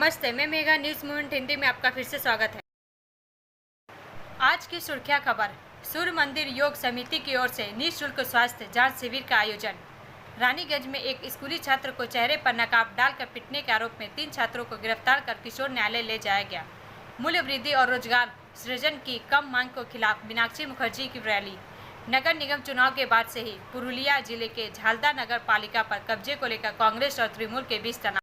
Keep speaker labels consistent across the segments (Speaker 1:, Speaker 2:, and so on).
Speaker 1: नमस्ते, मैं Megha news movement Hindi में आपका फिर से स्वागत है। आज की सुर्खियां खबर। सूर्य मंदिर योग समिति की ओर से निःशुल्क स्वास्थ्य जांच शिविर का आयोजन। रानीगंज में एक स्कूली छात्र को चेहरे पर नकाब डालकर पीटने के आरोप में 3 छात्रों को गिरफ्तार कर किशोर न्यायालय ले जाया गया। मूल्य वृद्धि और रोजगार सृजन की कम मांग के खिलाफ मीनाक्षी मुखर्जी की रैली। नगर निगम चुनाव के बाद से ही पुरुलिया जिले के झालदा नगर पालिका पर कब्जे को लेकर कांग्रेस और तृणमूल के बीच तनाव।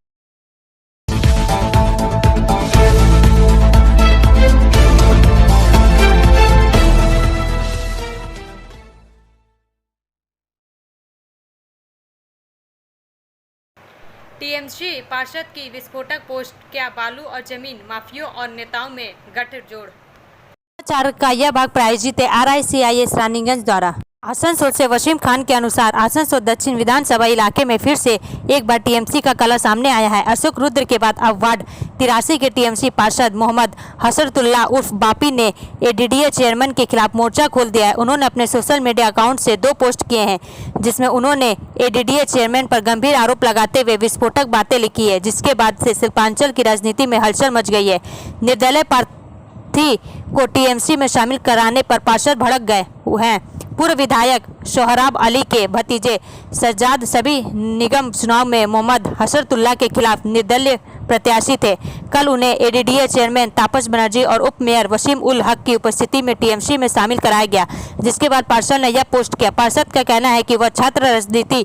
Speaker 1: टीएमसी पार्षद की विस्फोटक पोस्ट, क्या बालू और जमीन माफियों और नेताओं में गठजोड़।
Speaker 2: समाचार का यह भाग प्रायोजित है RICIS रानीगंज द्वारा। आसनसोल से वसीम खान के अनुसार आसनसोल दक्षिण विधानसभा इलाके में फिर से एक बार टीएमसी का कलह सामने आया है। अशोक रुद्र के बाद अब वार्ड 83 के टीएमसी पार्षद मोहम्मद हसरतुल्लाह उर्फ बापी ने ADDA चेयरमैन के खिलाफ मोर्चा खोल दिया है। उन्होंने अपने सोशल मीडिया अकाउंट से 2 पोस्ट किए हैं, जिसमें उन्होंने ADDA चेयरमैन पर गंभीर आरोप लगाते हुए विस्फोटक बातें लिखी है, जिसके बाद से शिल्पांचल की राजनीति में हलचल मच गई है। निर्दलीय प्रार्थी को टीएमसी में शामिल कराने पर पार्षद भड़क गए हैं। पूर्व विधायक सोहराब अली के भतीजे सज्जाद सभी निगम चुनाव में मोहम्मद हसरतुल्लाह के खिलाफ निर्दलीय प्रत्याशी थे। कल उन्हें ADDA चेयरमैन तापस बनर्जी और उप मेयर वसीम उल हक की उपस्थिति में टीएमसी में शामिल कराया गया, जिसके बाद पार्षद ने यह पोस्ट किया। पार्षद का कहना है कि वह छात्र राजनीति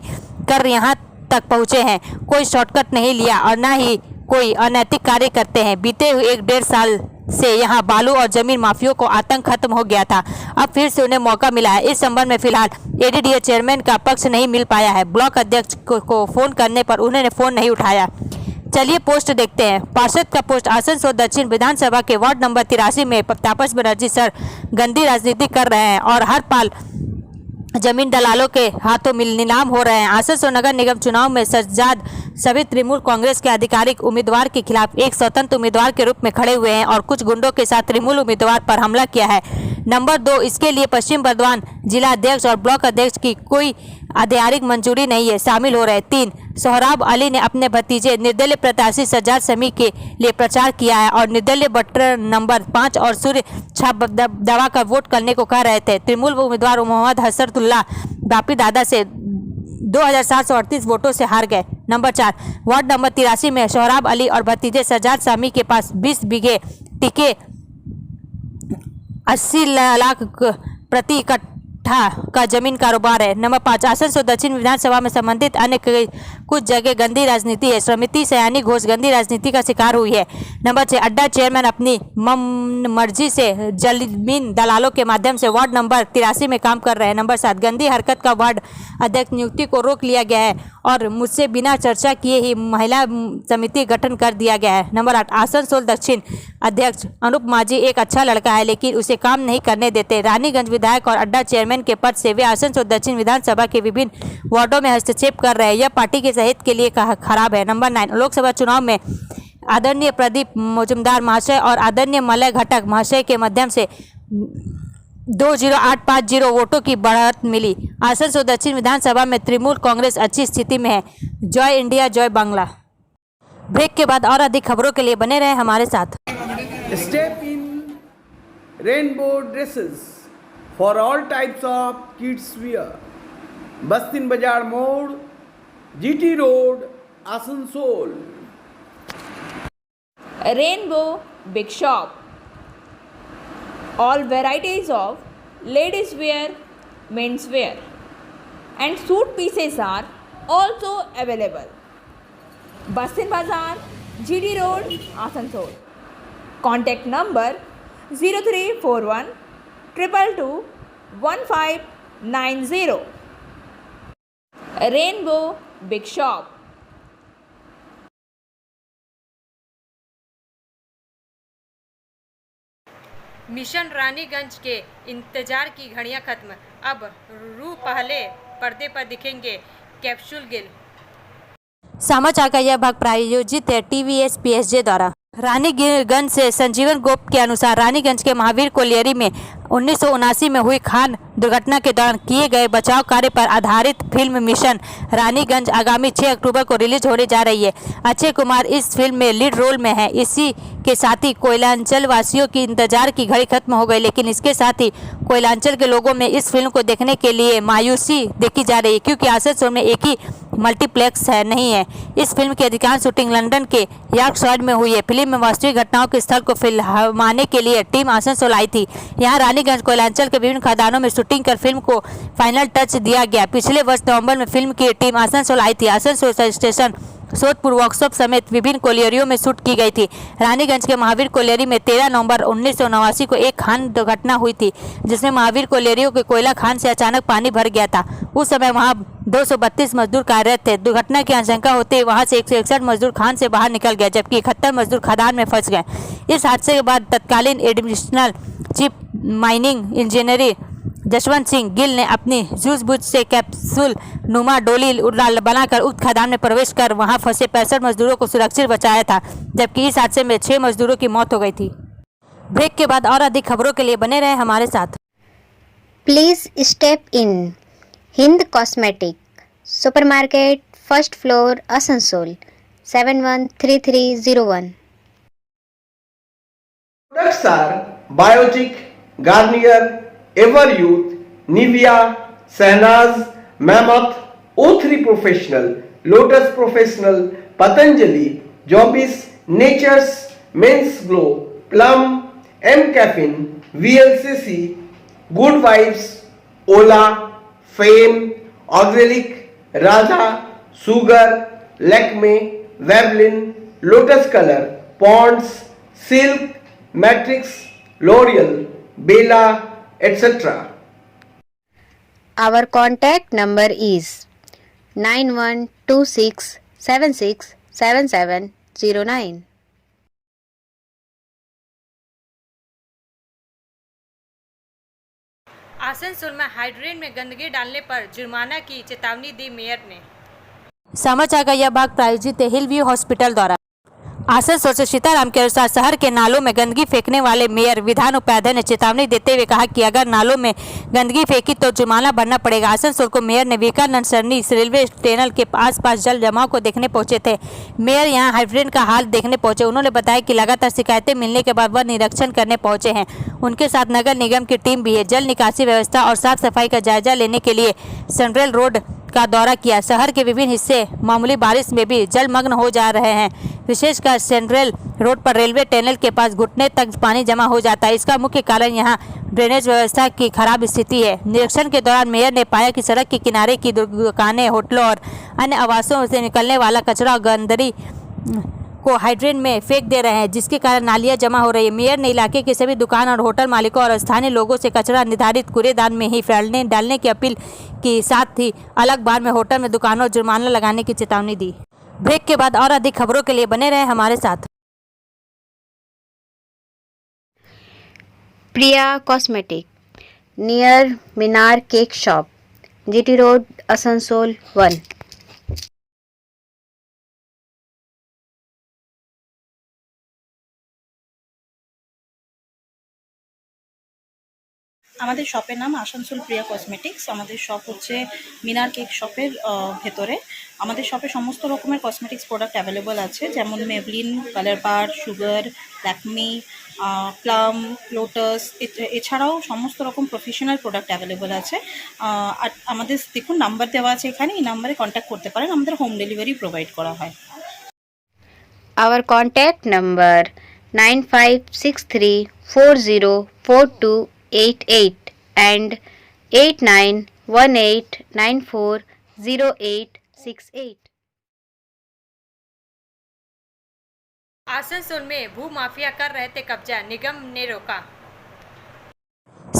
Speaker 2: कर यहाँ तक पहुँचे हैं, कोई शॉर्टकट नहीं लिया और न ही कोई अनैतिक कार्य करते हैं। बीते हुए 1.5 साल से यहाँ बालू और जमीन माफियों को आतंक खत्म हो गया था, अब फिर से उन्हें मौका मिला है। इस संबंध में फिलहाल ADDA चेयरमैन का पक्ष नहीं मिल पाया है। ब्लॉक अध्यक्ष को फोन करने पर उन्होंने फोन नहीं उठाया। चलिए पोस्ट देखते हैं। पार्षद का पोस्ट। आसनसोल दक्षिण विधानसभा के वार्ड नंबर 83 में तापस बनर्जी सर गंदी राजनीति कर रहे हैं और हर पाल जमीन दलालों के हाथों में नीलाम हो रहे हैं। आसनसोल नगर निगम चुनाव में सज्जाद सभी तृणमूल कांग्रेस के आधिकारिक उम्मीदवार के खिलाफ एक स्वतंत्र उम्मीदवार के रूप में खड़े हुए हैं और कुछ गुंडों के साथ तृणमूल उम्मीदवार पर हमला किया है। नंबर 2, इसके लिए पश्चिम बर्धमान जिला अध्यक्ष और ब्लॉक अध्यक्ष की कोई आधिकारिक मंजूरी नहीं है, शामिल हो रहे। 3, सोहराब अली ने अपने भतीजे निर्दलीय प्रत्याशी सज्जाद समी के लिए प्रचार किया है और निर्दलीय बटन नंबर 5 और सूर्य छाप दबाकर वोट करने को कह रहे थे। तृणमूल उम्मीदवार मोहम्मद हसरतुल्लाह बापी दादा से 2738 वोटों से हार गए। नंबर 4, वार्ड नंबर 83 में सोहराब अली और भतीजे सज्जाद समी के पास 20 बीघे टिके 80 लाख प्रति कट्ठा का जमीन कारोबार है। नंबर 5, आसनसोल दक्षिण विधानसभा में संबंधित अन्य कुछ जगह गंदी राजनीति है। श्रीमती सयानी घोष गंदी राजनीति का शिकार हुई है। नंबर 6, अड्डा चेयरमैन अपनी मर्जी से जमीन दलालों के माध्यम से वार्ड नंबर 83 में काम कर रहे हैं। नंबर 7, गंदी हरकत का वार्ड अध्यक्ष नियुक्ति को रोक लिया गया है और मुझसे बिना चर्चा किए ही महिला समिति गठन कर दिया गया है। नंबर 8, आसनसोल दक्षिण अध्यक्ष अनूप माझी एक अच्छा लड़का है, लेकिन उसे काम नहीं करने देते। रानीगंज विधायक और अड्डा चेयरमैन के पद से वे आसनसोल दक्षिण विधानसभा के विभिन्न वार्डों में हस्तक्षेप कर रहे हैं, यह पार्टी के हित के लिए खराब है। नंबर 9, लोकसभा चुनाव में आदरणीय प्रदीप मजुमदार महाशय और आदरणीय मलय घटक महाशय के माध्यम से 20850 वोटों की बढ़त मिली। आसनसोल दक्षिण विधानसभा में तृणमूल कांग्रेस अच्छी स्थिति में है। जय इंडिया जय बांग्ला। ब्रेक के बाद और अधिक खबरों के लिए बने रहे हमारे साथ।
Speaker 3: Step in rainbow dresses for all types of kids wear. Bastin Bazaar Mode, GT Road, Asansol.
Speaker 4: Rainbow Big Shop. All varieties of ladies wear, men's wear and suit pieces are also available. Bastin Bazaar, GT Road, Asansol. Contact number 0341 222 1590. Rainbow Big Shop.
Speaker 1: Mission Raniganj के इंतजार की घड़ियां खत्म, अब रू पहले पर्दे पर दिखेंगे कैप्सूल गिल।
Speaker 2: समाचार का यह भाग प्रायोजित है TVS PSG द्वारा। रानीगंज से संजीवन गोप के अनुसार रानीगंज के महावीर कोलियरी में 1979 में हुई खान दुर्घटना के दौरान किए गए बचाव कार्य पर आधारित फिल्म मिशन रानीगंज आगामी 6 अक्टूबर को रिलीज होने जा रही है। अक्षय कुमार इस फिल्म में लीड रोल में है। इसी के साथ ही कोयलांचल वासियों की इंतजार की घड़ी खत्म हो गई, लेकिन इसके साथ ही कोयलांचल के लोगों में इस फिल्म को देखने के लिए मायूसी देखी जा रही है, क्योंकि आसनसोल में एक ही मल्टीप्लेक्स नहीं है। इस फिल्म की अधिकांश शूटिंग लंदन के यॉर्कशायर में हुई है। फिल्म में वास्तविक घटनाओं के स्थल को फिल्माने के लिए टीम आसनसोल आई थी। यहाँ रानीगंज कोयलांचल के विभिन्न खदानों में शूटिंग कर फिल्म को फाइनल टच दिया गया। पिछले वर्ष नवंबर में फिल्म की टीम आसनसोल आई थी। आसनसोल स्टेशन, सोदपुर वर्कशॉप समेत विभिन्न कोलियरियों में शूट की गई थी। रानीगंज के महावीर कोलियरी में 13 नवंबर 1989 को एक खान दुर्घटना हुई थी, जिसमें महावीर कोलियरियों के कोयला खान से अचानक पानी भर गया था। उस समय वहां 232 मजदूर कार्यरत थे। दुर्घटना की आशंका होते ही वहां से 161 मजदूर खान से बाहर निकल गए, जबकि 71 मजदूर खदान में फंस गए। इस हादसे के बाद तत्कालीन additional chief mining engineer Jaswant Singh Gill ने अपनी सूझबूझ से कैप्सूल नुमा डोली बनाकर उक्त खदान में प्रवेश कर वहां फंसे 65 मजदूरों को सुरक्षित बचाया था, जबकि इस हादसे में 6 मजदूरों की मौत हो गई थी। ब्रेक के बाद और अधिक खबरों के लिए बने रहे हमारे साथ।
Speaker 5: Please step in Hind cosmetic supermarket, first floor, Asansol 713301।
Speaker 3: Products are Biotic, Garnier, Ever Youth, Nivea, Sahnaz, Mammoth, O3 Professional, Lotus Professional, Patanjali, Jobis, Nature's, Men's Glow, Plum, M Caffeine, VLCC, Good Vibes, Ola, Fame, Auxilic, Radha, Sugar, Lakme, Veblen, Lotus Color, Ponds, Silk, Matrix, L'Oreal, Bella, etc.
Speaker 5: Our contact number is 9126767709।
Speaker 1: Asansol में हाइड्रेन में गंदगी डालने पर जुर्माना की चेतावनी दी mayor ने।
Speaker 2: समाचार का यह भाग प्रायोजित है हिल व्यू हॉस्पिटल द्वारा। आसनसोल से सीताराम के अनुसार शहर के नालों में गंदगी फेंकने वाले मेयर विधान उपाध्याय ने चेतावनी देते हुए कहा कि अगर नालों में गंदगी फेंकी तो जुर्माना भरना पड़ेगा। आसनसोल को मेयर ने विवेकानंद सरनी रेलवे टनल के आसपास जल जमाव को देखने पहुंचे थे। मेयर यहां हाइड्रेन का हाल देखने पहुंचे। उन्होंने बताया कि लगातार शिकायतें मिलने के बाद वह निरीक्षण करने पहुंचे हैं। उनके साथ नगर निगम की टीम भी है। जल निकासी व्यवस्था और साफ सफाई का जायजा लेने के लिए सेंट्रल रोड का दौरा किया। शहर के विभिन्न हिस्से मामूली बारिश में भी जलमग्न हो जा रहे हैं। विशेषकर सेंट्रल रोड पर रेलवे टनल के पास घुटने तक पानी जमा हो जाता है। इसका मुख्य कारण यहां ड्रेनेज व्यवस्था की खराब स्थिति है। निरीक्षण के दौरान मेयर ने पाया कि सड़क के किनारे की दुकानें, होटलों और अन्य आवासों से निकलने वाला कचरा और गंदगी को हाइड्रेन में फेंक दे रहे हैं, जिसके कारण नालियां जमा हो रही है। मेयर ने इलाके के सभी दुकान और होटल मालिकों और स्थानीय लोगों से कचरा निर्धारित कूड़ेदान में ही डालने की अपील की। साथ ही अलग बार में होटल में दुकानों जुर्माना लगाने की चेतावनी दी। ब्रेक के बाद और अधिक खबरों के लिए बने रहे हमारे साथ।
Speaker 5: Priya cosmetic near Minar cake shop, GT road, Asansol 1।
Speaker 6: আমাদের শপের নাম আসানসোল প্রিয়া কসমেটিক্স। আমাদের শপ হচ্ছে মিনার কেক শপের ভেতরে। আমাদের শপে সমস্ত রকমের কসমেটিক্স প্রোডাক্ট অ্যাভেলেবল আছে, যেমন মেবলিন, কালার বার, সুগার, ল্যাকমি, প্লাম, লোটাস, এছাড়াও সমস্ত রকম প্রফেশনাল প্রোডাক্ট অ্যাভেলেবল আছে। আর আমাদের দেখুন নাম্বার দেওয়া আছে এখানে, এই নাম্বারে কন্ট্যাক্ট করতে পারেন। আমাদের হোম ডেলিভারি প্রোভাইড করা হয়।
Speaker 5: Our contact number 9563404288 and 8918940868।
Speaker 1: Asansol में भू माफिया कर रहे थे कब्जा, निगम ने रोका।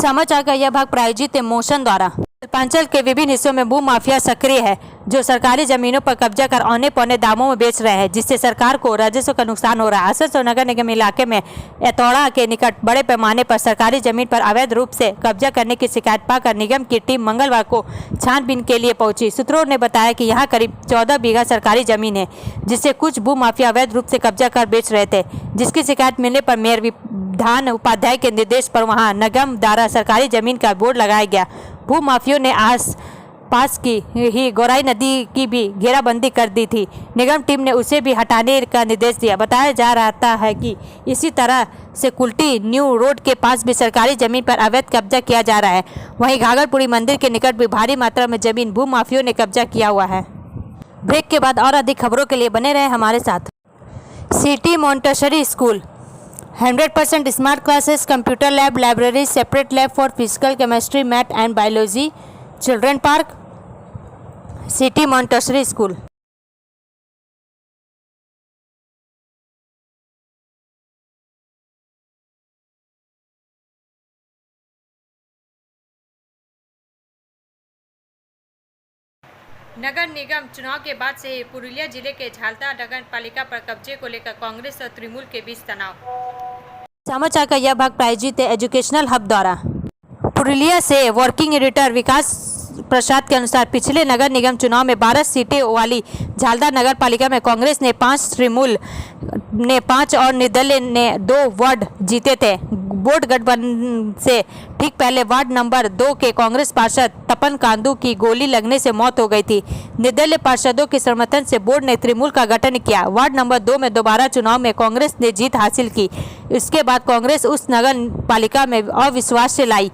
Speaker 2: समाचार का यह भाग प्रायोजित है मोशन द्वारा। पूर्वांचल के विभिन्न हिस्सों में भू माफिया सक्रिय है, जो सरकारी जमीनों पर कब्जा कर औने पौने दामों में बेच रहे हैं, जिससे सरकार को राजस्व का नुकसान हो रहा है। आसनसोल नगर निगम इलाके में एतौड़ा के निकट बड़े पैमाने पर सरकारी जमीन पर अवैध रूप से कब्जा करने की शिकायत पाकर निगम की टीम मंगलवार को छानबीन के लिए पहुंची। सूत्रों ने बताया कि यहाँ करीब 14 बीघा सरकारी जमीन है, जिससे कुछ भू माफिया अवैध रूप से कब्जा कर बेच रहे थे, जिसकी शिकायत मिलने पर मेयर विधान उपाध्याय के निर्देश पर वहां निगम द्वारा सरकारी जमीन का बोर्ड लगाया गया। भू माफियों ने आस पास की ही गौराई नदी की भी घेराबंदी कर दी थी। निगम टीम ने उसे भी हटाने का निर्देश दिया। बताया जा रहा है कि इसी तरह से कुल्टी न्यू रोड के पास भी सरकारी जमीन पर अवैध कब्जा किया जा रहा है। वहीं घाघरपुरी मंदिर के निकट भी भारी मात्रा में जमीन भू माफियों ने कब्जा किया हुआ है। ब्रेक के बाद और अधिक खबरों के लिए बने रहे हमारे साथ। City Montessori school 100% smart classes, computer lab, library, separate lab for physical, chemistry, math and biology, children park, city Montessori school.
Speaker 1: नगर निगम चुनाव के बाद से ही पुरुलिया जिले के झालदा नगर पालिका पर कब्जे को लेकर कांग्रेस और तृणमूल के बीच तनाव।
Speaker 2: समाचार का यह भाग प्रायोजित है एजुकेशनल हब द्वारा। पुरुलिया से वर्किंग एडिटर विकास प्रसाद के अनुसार पिछले नगर निगम चुनाव में 12 सीटें वाली झालदा नगर पालिका में कांग्रेस ने 5, तृणमूल ने 5 और निर्दलीय ने 2 वार्ड जीते थे। बोर्ड गठबंधन से ठीक पहले वार्ड नंबर 2 के कांग्रेस पार्षद तपन कांदू की गोली लगने से मौत हो गई थी। निर्दलीय पार्षदों के समर्थन से बोर्ड ने तृणमूल का गठन किया। वार्ड नंबर 2 में दोबारा चुनाव में कांग्रेस ने जीत हासिल की। इसके बाद कांग्रेस उस नगर पालिका में अविश्वास लाई।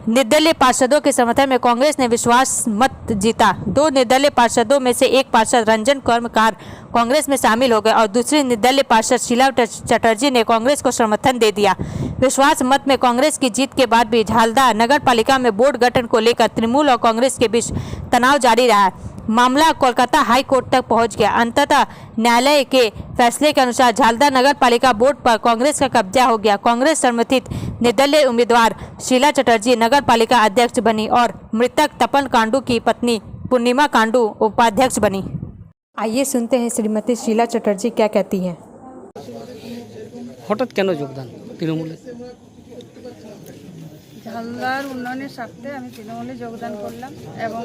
Speaker 2: निर्दलीय पार्षदों के समर्थन में कांग्रेस ने विश्वास मत जीता। 2 निर्दलीय पार्षदों में से एक पार्षद रंजन कर्मकार कांग्रेस में शामिल हो गए और दूसरी निर्दलीय पार्षद शीला चटर्जी ने कांग्रेस को समर्थन दे दिया। विश्वास मत में कांग्रेस की जीत के बाद भी झालदा नगर पालिका में बोर्ड गठन को लेकर तृणमूल और कांग्रेस के बीच तनाव जारी रहा। मामला कोलकाता हाई कोर्ट तक पहुंच गया। अंततः न्यायालय के फैसले के अनुसार झालदा नगर पालिका बोर्ड पर कांग्रेस का कब्जा हो गया। कांग्रेस समर्थित निर्दलीय उम्मीदवार शीला चटर्जी नगर पालिका अध्यक्ष बनी और मृतक तपन कांडू की पत्नी पूर्णिमा कांडू उपाध्यक्ष बनी। आइए सुनते हैं श्रीमती शीला चटर्जी क्या कहती हैं।
Speaker 7: হঠাৎ কেন যোগদান তৃণমূলে?
Speaker 8: ঝালদার উন্নয়নের স্বার্থে আমি তৃণমূলে যোগদান করলাম এবং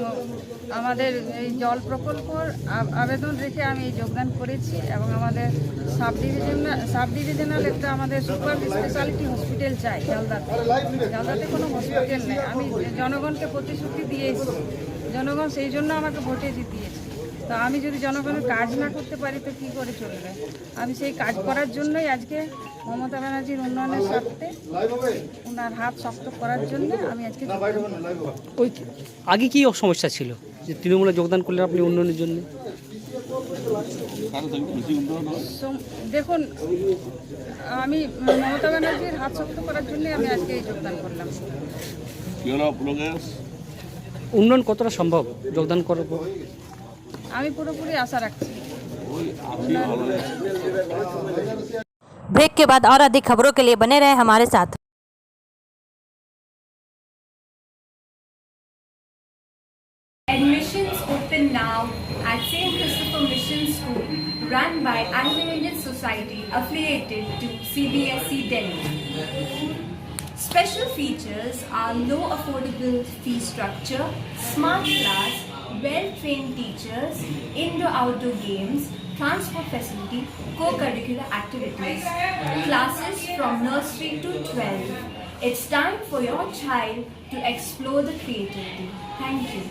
Speaker 8: আমাদের এই জল প্রকল্পর আবেদন রেখে আমি এই যোগদান করেছি এবং আমাদের সাব ডিভিশনাল একটা আমাদের সুপার স্পেশালিটি হসপিটাল চাই ঝালদাতে কোনো হসপিটাল নেই। আমি জনগণকে প্রতিশ্রুতি দিয়েছি, জনগণ সেই জন্য আমাকে ভোটে জিতিয়েছে। তো আমি যদি জনগণের কাজ না করতে পারি তো কী করে চলবে? আমি সেই কাজ করার জন্যই আজকে মমতা ব্যানার্জির উন্নয়নের স্বার্থে ওনার হাত শক্ত করার জন্য আমি আজকে
Speaker 7: ওই আগে কি সমস্যা ছিল যে তৃণমূলে যোগদান করলেন আপনি উন্নয়নের জন্য?
Speaker 8: দেখুন, আমি মমতা ব্যানার্জির হাত শক্ত করার জন্যই আমি আজকে এই যোগদান করলাম।
Speaker 7: উন্নয়ন কতটা সম্ভব যোগদান করার পর?
Speaker 8: আমি পুরোপুরি আশা রাখছি।
Speaker 2: ब्रेक के बाद और अधिक खबरों के लिए बने रहे हमारे साथ।
Speaker 9: Admissions open now at St. Christopher Mission School, run by Anglo-Indian Society affiliated to CBSE Delhi. Special features are low affordable fee structure, smart class, well-trained teachers, indoor-outdoor games, transport facility, co-curricular activities, classes from nursery to 12. It's time for your child to explore the creativity. Thank you.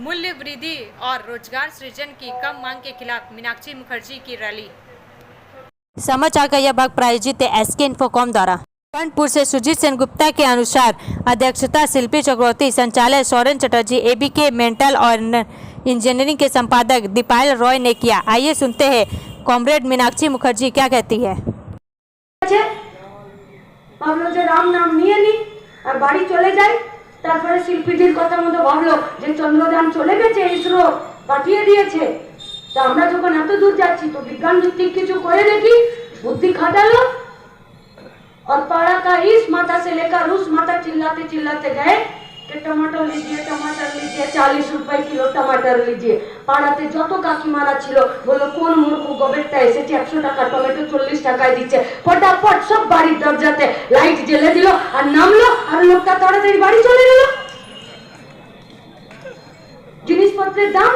Speaker 1: मूल्य वृद्धि और रोजगार सृजन की कम मांग के खिलाफ मीनाक्षी मुखर्जी की रैली।
Speaker 2: समाचार का यह भाग प्रायोजित है एसके इन्फोकॉम द्वारा। कानपुर से सुजीत सेन गुप्ता के अनुसार अध्यक्षता शिल्पी चक्रवर्ती, संचालक सौरन चटर्जी, एबीके मेंटल और इंजीनियरिंग के संपादक दीपायल रॉय ने किया। आइए सुनते हैं कॉमरेड मीनाक्षी मुखर्जी क्या कहती है।
Speaker 10: আমরা যে রাম নাম নিয়ে নিই আর বাড়ি চলে যায়। তারপরে শিল্পীদের কথা মতো ভাবলো যে চন্দ্রযান চলে গেছে, ইসরো পাঠিয়ে দিয়েছে, তা আমরা যখন এত দূর যাচ্ছি তো বিজ্ঞান ভিত্তিক কিছু করে দেখি, বুদ্ধি খাটালো। और पाड़ा का इस माता से लेकर उस माता चिल्लाते चिल्लाते गए कि टमाटर लीजिए 40 रुपए किलो टमाटर लीजिए। পাড়াতে যত কাকিমারা ছিল বললো কোন মূর্খ গবেটটা এসেছে 100 টাকা টমেটো 40 টাকায় দিচ্ছে। ফটাফট সব বাড়ির দরজাতে লাইট জ্বেলে দিল আর নামলো, আর লোকটা তাড়াতাড়ি বাড়ি চলে গেল। জিনিসপত্রের দাম,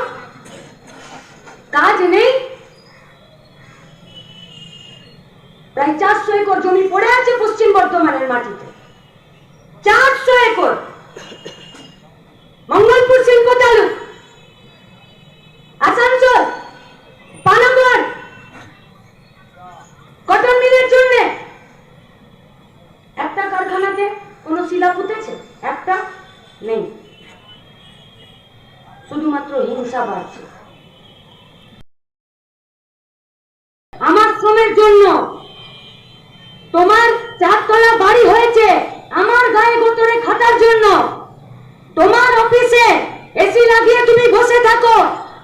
Speaker 10: কাজ নেই। প্রায় 400 একর জমি পড়ে আছে পশ্চিম বর্ধমানের মাটিতে, 400 একর। মঙ্গলপুর শিল্প তালুক, আসানসোল, পানাগড় কটন মিলের জন্য একটা কারখানাতে কোন শিলা পুঁতেছে? একটা নেই, শুধুমাত্র হিংসা বাড়ছে। আমার শ্রমের জন্য তোমার 4 তলা বাড়ি হয়েছে, আমার গায়ে গোতরে খাটার জন্য। তোমার অফিসে এসি লাগিয়ে তুমি বসে থাকো,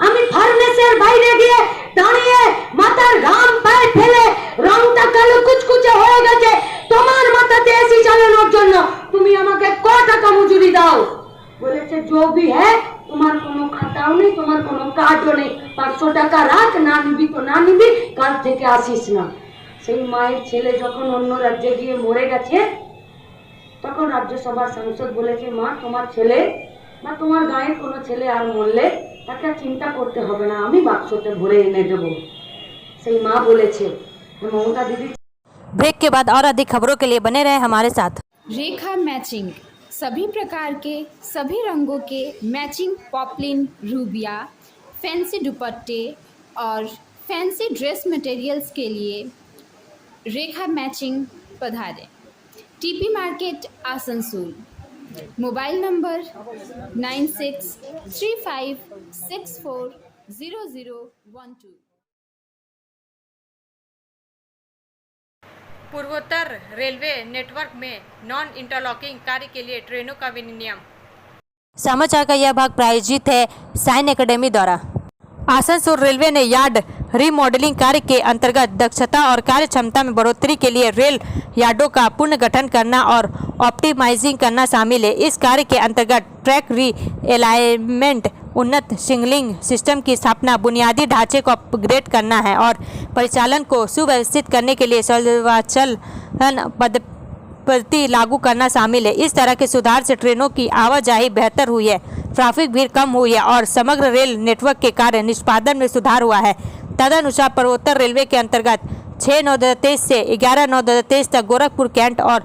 Speaker 10: আমি ফার্মেসের বাইরে গিয়ে দাঁড়িয়ে মাথার ঘাম পায়ে ফেলে রংটা কালো কুচকুচে হয়ে গেছে তোমার মাথাতে এসি চালানোর জন্য। তুমি আমাকে ক টাকা মজুরি দাও? বলেছে जो भी है, তোমার কোনো খাতাও নেই, তোমার কোনো কার্ডও নেই, 500 টাকা রাখ, না নিবি তো না নিবি, কাল থেকে আসিস না। সেই মায়ের ছেলে যখন অন্য রাজ্যে গিয়ে মরে গেছে তখন রাজ্যসভার সাংসদ বলেছে মা তোমার ছেলে বা তোমার গায়ের কোনো ছেলে আর মরলে তাকে চিন্তা করতে হবে না, আমি বাক্সতে ভরে এনে দেবো। সেই মা বলেছে মমता दीदी।
Speaker 2: ब्रेक के बाद और अधिक खबरों के लिए बने रहे हमारे साथ।
Speaker 4: रेखा मैचिंग, सभी प्रकार के सभी रंगों के मैचिंग पॉपलिन, रूबिया, फैंसी दुपट्टे और फैंसी ड्रेस मटेरियल्स के लिए रेखा मैचिंग पधारें। TP market Asansol. Mobile number 9635640012।
Speaker 1: पूर्वोत्तर रेलवे नेटवर्क में नॉन इंटरलॉकिंग कार्य के लिए ट्रेनों का विनियम।
Speaker 2: समाचार का यह भाग प्रायोजित है साइन एकेडमी द्वारा। आसनसोल रेलवे ने यार्ड रीमॉडलिंग कार्य के अंतर्गत दक्षता और कार्य क्षमता में बढ़ोतरी के लिए रेल यार्डों का पुनर्गठन करना और ऑप्टिमाइजिंग करना शामिल है। इस कार्य के अंतर्गत ट्रैक री अलाइनमेंट, उन्नत सिग्नलिंग सिस्टम की स्थापना, बुनियादी ढांचे को अपग्रेड करना है और परिचालन को सुव्यवस्थित करने के लिए सर्वाचलन पद्धति लागू करना शामिल है। इस तरह के सुधार से ट्रेनों की आवाजाही बेहतर हुई है, ट्रैफिक भीड़ कम हुई है और समग्र रेल नेटवर्क के कार्य निष्पादन में सुधार हुआ है। तदनुसार पूर्वोत्तर रेलवे के अंतर्गत 6/9/23 से 11/9/23 तक गोरखपुर कैंट और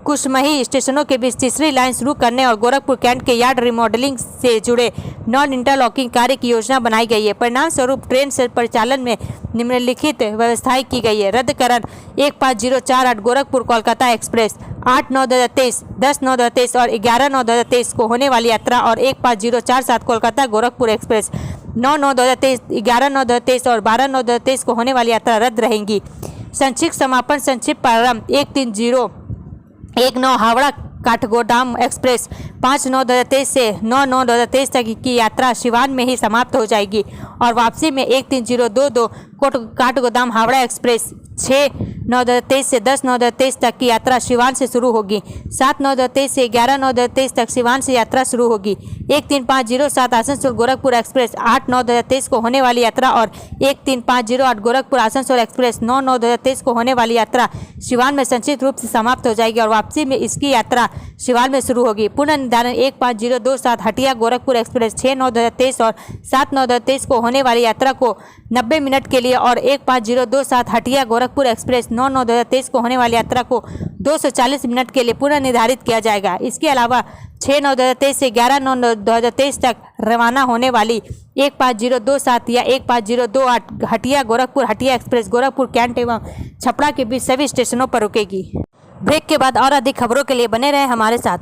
Speaker 2: कुशमही स्टेशनों के बीच तीसरी लाइन शुरू करने और गोरखपुर कैंट के यार्ड रिमॉडलिंग से जुड़े नॉन इंटरलॉकिंग कार्य की योजना बनाई गई है। परिणाम स्वरूप ट्रेन से परिचालन में निम्नलिखित व्यवस्थाएं की गई है। रद्दकरण 15048 गोरखपुर कोलकाता एक्सप्रेस 8/9/23, 10/9/23 और 11/9/23 को होने वाली यात्रा और 15047 कोलकाता गोरखपुर एक्सप्रेस 9/9/23, 11/9/23 और 12/9/23 को होने वाली यात्रा रद्द रहेंगी। संक्षिप्त समापन संक्षिप्त प्रारंभ 13019 हावड़ा काठगोदाम एक्सप्रेस 5/9/23 से 9/9/23 तक की यात्रा सिवान में ही समाप्त हो जाएगी और वापसी में 13022 काठगोदाम हावड़ा एक्सप्रेस 6/9/23 से 10/9/23 तक की यात्रा सिवान से शुरू होगी। 7/9/23 से 11/9/23 तक सिवान से यात्रा शुरू होगी। 13507 आसनसोल गोरखपुर एक्सप्रेस 8/9/23 को होने वाली यात्रा और 13508 गोरखपुर आसनसोल एक्सप्रेस 9/9/23 को होने वाली यात्रा सिवान में संक्षिप्त रूप से समाप्त हो जाएगी और वापसी में इसकी यात्रा सिवान में शुरू होगी। पुनः निर्धारण 15027 हटिया गोरखपुर एक्सप्रेस 6/9/23 और 7/9/23 को होने वाली यात्रा को 90 मिनट के लिए और 15027 हटिया गोरखपुर एक्सप्रेस 9/9/23 को होने वाली यात्रा को 240 मिनट के लिए पुनः निर्धारित किया जाएगा। इसके अलावा 6/9/23 से 11/9/23 तक रवाना होने वाली 15027 या 15028 हटिया गोरखपुर हटिया एक्सप्रेस गोरखपुर कैंट एवं छपरा के बीच सभी स्टेशनों पर रुकेगी। ब्रेक के बाद और अधिक खबरों के लिए बने रहे हमारे साथ।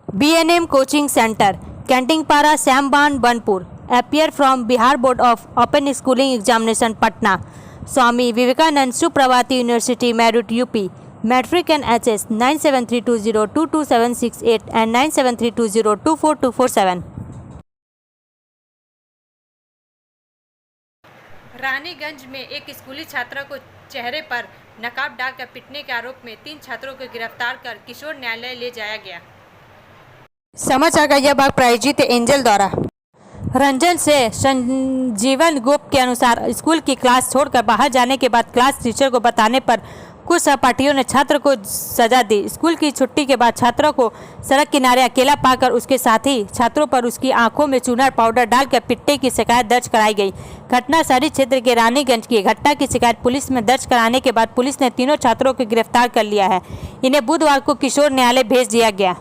Speaker 2: BNM कोचिंग सेंटर कैंटिंगपारा श्यामबान बनपुर appear from Bihar Board of Open Schooling Examination Patna, Swami Vivekanand Supravati University Meerut UP, Metric and HS 9732022768 and 9732024247.
Speaker 1: Raniganj में एक स्कूली छात्रा को चेहरे पर नकाब डालकर पीटने के आरोप में 3 छात्रों को गिरफ्तार कर किशोर न्यायालय ले जाया गया।
Speaker 2: समाचार का यह भाग प्रायोजित एंजल द्वारा। रंजन से संजीवन गुप्त के अनुसार स्कूल की क्लास छोड़कर बाहर जाने के बाद क्लास टीचर को बताने पर कुछ सहपाठियों ने छात्र को सजा दी। स्कूल की छुट्टी के बाद छात्रों को सड़क किनारे अकेला पाकर उसके साथी छात्रों पर उसकी आंखों में चूना पाउडर डालकर पिटने की शिकायत दर्ज कराई गई। घटना शहरी क्षेत्र के रानीगंज की। घटना की शिकायत पुलिस में दर्ज कराने के बाद पुलिस ने तीनों छात्रों को गिरफ्तार कर लिया है। इन्हें बुधवार को किशोर न्यायालय भेज दिया गया।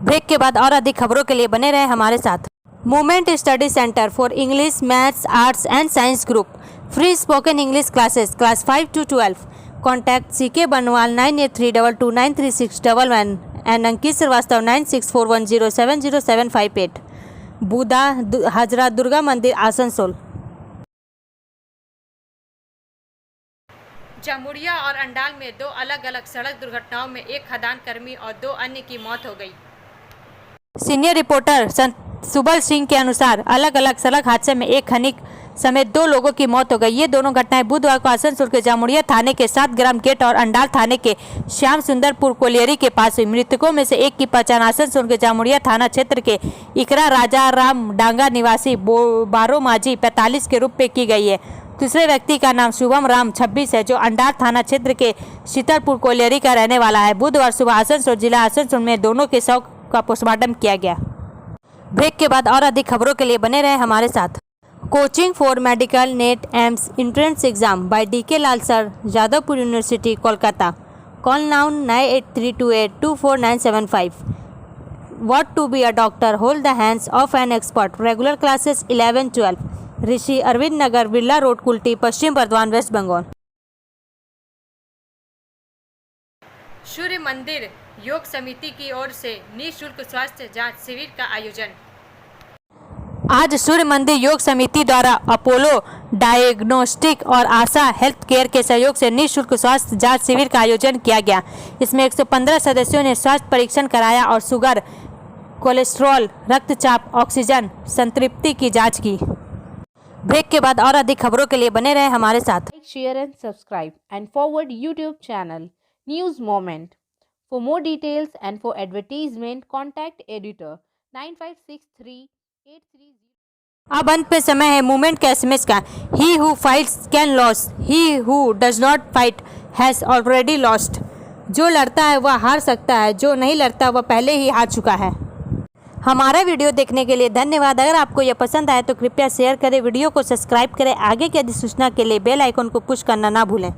Speaker 2: ब्रेक के बाद और अधिक खबरों के लिए बने रहे हमारे साथ। Movement study centre for English, maths, arts and science group, free spoken English classes class 5 to 12। Contact CK बनवाल 9832293611 एंड अंकित श्रीवास्तव 9641070758। बूदा हजरा दुर्गा मंदिर, आसनसोल।
Speaker 1: जामुड़िया और अंडाल में 2 अलग अलग सड़क दुर्घटनाओं में एक खदान कर्मी और 2 अन्य की मौत हो गई।
Speaker 2: सीनियर रिपोर्टर सुबल सिंह के अनुसार अलग अलग सड़क हादसे में एक खनिक समेत 2 लोगों की मौत हो गई। ये दोनों घटनाएं बुधवार को आसनसोल के जामुड़िया थाने के 7 ग्राम गेट और अंडाल थाने के श्याम सुंदरपुर कोलियरी के पास हुई। मृतकों में से एक की पहचान आसनसोल के जामुड़िया थाना क्षेत्र के इकरा राजा राम डांगा निवासी बारो माझी 45 के रूप में की गई है। दूसरे व्यक्ति का नाम शुभम राम 26 है, जो अंडाल थाना क्षेत्र के शीतलपुर कोलियरी का रहने वाला है। बुधवार सुबह आसनसोल जिला आसनसोल में दोनों के शव का पोस्टमार्टम किया गया। ब्रेक के बाद और अधिक खबरों के लिए बने रहे हमारे साथ। Coaching for medical NEET AIIMS entrance exam by DK Lal sir, Jadavpur university, Kolkata. Call now 9832824975। What to be a doctor? Hold the hands of an expert. Regular classes 11-12. Rishi Arvind Nagar, Birla road, Kulti, Paschim Bardhaman, waste Bengal.
Speaker 1: सूर्य मंदिर योग समिति की ओर से निःशुल्क स्वास्थ्य जांच शिविर का आयोजन।
Speaker 2: आज सूर्य मंदिर योग समिति द्वारा अपोलो डायग्नोस्टिक और आशा हेल्थ केयर के सहयोग से निःशुल्क स्वास्थ्य जांच शिविर का आयोजन किया गया। इसमें 115 सदस्यों ने स्वास्थ्य परीक्षण कराया और शुगर, कोलेस्ट्रॉल, रक्तचाप, ऑक्सीजन संतृप्ति की जांच की। ब्रेक के बाद और अधिक खबरों के लिए बने रहे हमारे साथ।
Speaker 11: Share and subscribe and forward YouTube channel News Moment. For more details and for advertisement, contact editor 956383.
Speaker 2: अब अंत पे समय है मूवमेंट के SMS का। He who fights can lose. He who does not fight has already lost. जो लड़ता है वह हार सकता है, जो नहीं लड़ता वह पहले ही हार चुका है। हमारा वीडियो देखने के लिए धन्यवाद। अगर आपको यह पसंद आए तो कृपया शेयर करें, वीडियो को सब्सक्राइब करें। आगे की अधिसूचना के लिए बेल आइकन को पुश करना ना भूलें।